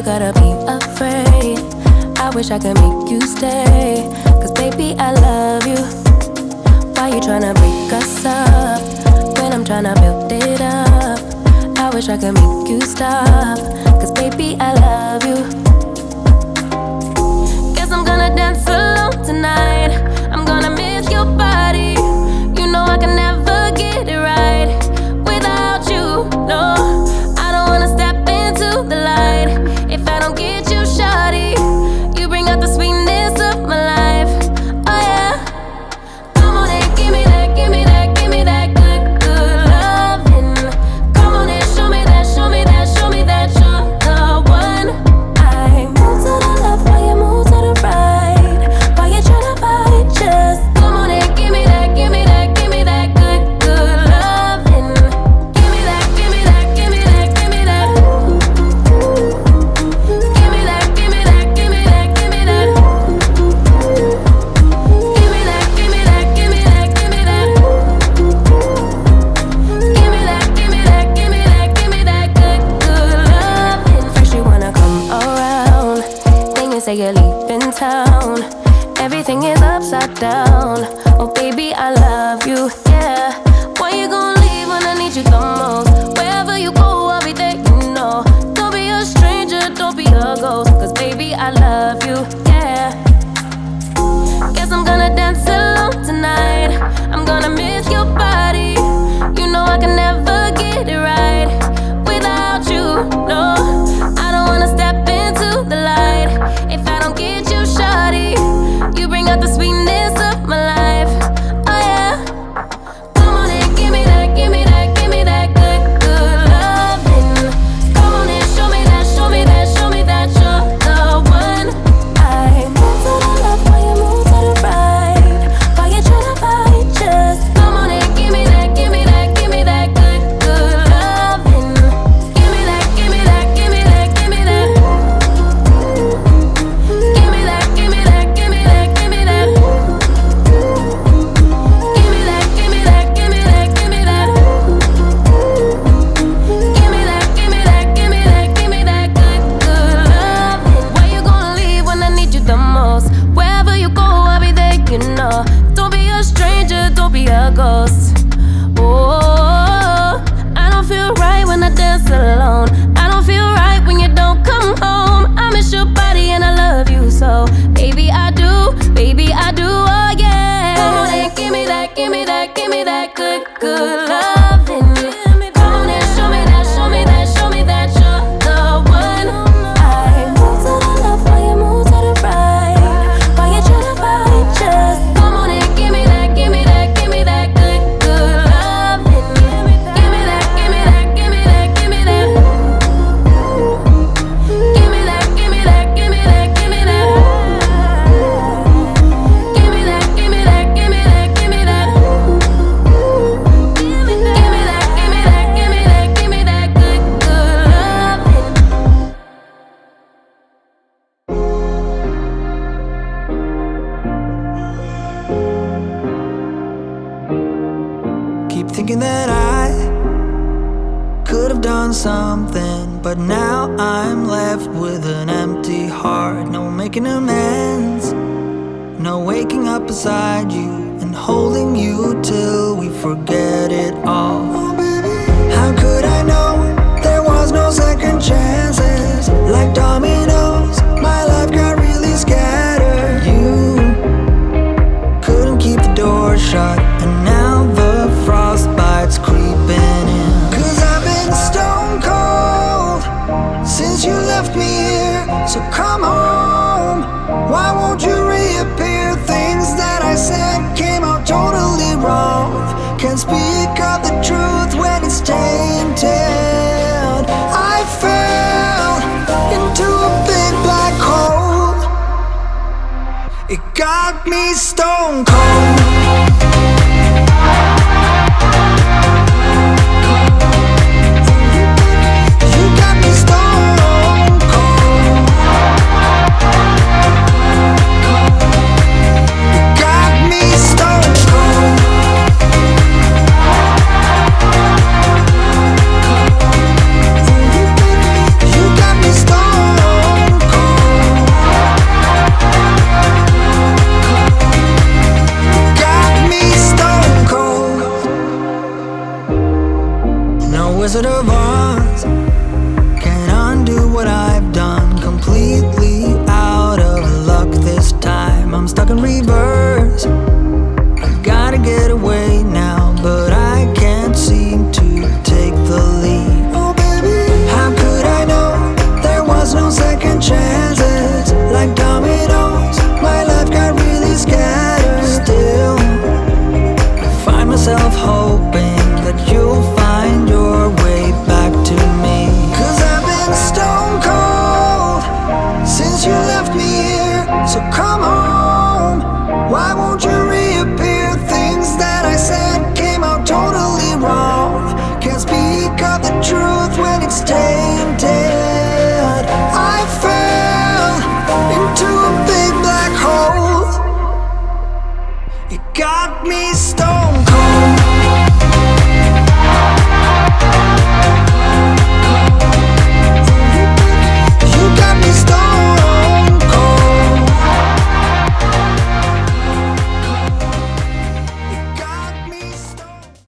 gotta be afraid. I wish I could make you stay, cause baby I love you. Why you tryna break us up when I'm tryna build it up? I wish I could make you stop, cause baby I love you. Guess I'm gonna dance alone tonight. I'm gonna miss your body. You know I can never get it right without you, no. I don't wanna step into the light if I don't get you, shawty. You bring out the sweetness of my life, oh yeah. Come on and give me that, give me that, give me that good, good loving. Come on and show me that, show me that, show me that you're the one. I move to the left while you move to the right. While you tryna fight, just come on and give me that, give me that, give me that good, good loving. Give me that, give me that, give me that, give me that. Give me that, give me that, give me that, give me that. Give me that, give me that, give me that, give me that. Give me that, give me that, give me that, give me that good, good loving. First you wanna come around, then you say you're leaving town. Everything is upside down. Oh baby, I love you, yeah. Why you gon' leave when I need you the most? Wherever you go, I'll be there, you know. Don't be a stranger, don't be a ghost, cause baby, I love you, yeah. Guess I'm gonna dance alone tonight. I'm gonna miss your body. You know I can never get it right without you, no. I don't wanna step into the light if I don't get you, shawty. You bring out the sweetness of my life, oh yeah. Come on and give me that, give me that, give me that good, good loving. Come on and show me that, show me that, show me that you're the one. I move to the left while you move to the right. While you tryna fight, just come on and give me that, give me that, give me that good, good loving. Give me that, give me that, give me that, give me that. Give me that, give me that, give me that, give me that. Give me that, give me that, give me that, give me that. Give me that, give me that, give me that, give me that good, good loving. Why you gonna leave when I need you the most? Wherever you go, I'll be there, you know. Don't be a stranger, don't be a ghost. Oh, I don't feel right when I dance alone. I don't feel right when you don't come home. I miss your body and I love you so. Baby, I do, oh yeah. Come on and give me that, give me that, give me that good, good loving. Come on and show me that, show me that, show me that you're the one. I move to the left while you move to the right. While you tryna fight, just come on and give me that, give me that, give me that good, good loving. Give me that, give me that, give me that, give me that. Give me that, give me that, give me that, give me that. Give me that, give me that, give me that, give me that. Give me that, give me that, give me that, give me that good, good loving. Keep thinking that I could have done something, but now I'm left with an empty heart. No making amends, no waking up beside you and holding you till we forget it all. How could I know there was no second chances? Like dominoes, my life got really scattered. You couldn't keep the door shut, and now the frostbite's creeping in. Cause I've been stone cold since you left me here. So come home, why won't you reappear? Things that I said came out totally wrong. Can't speak of the truth when it's tainted. I fell into a big black hole. It got me stone cold.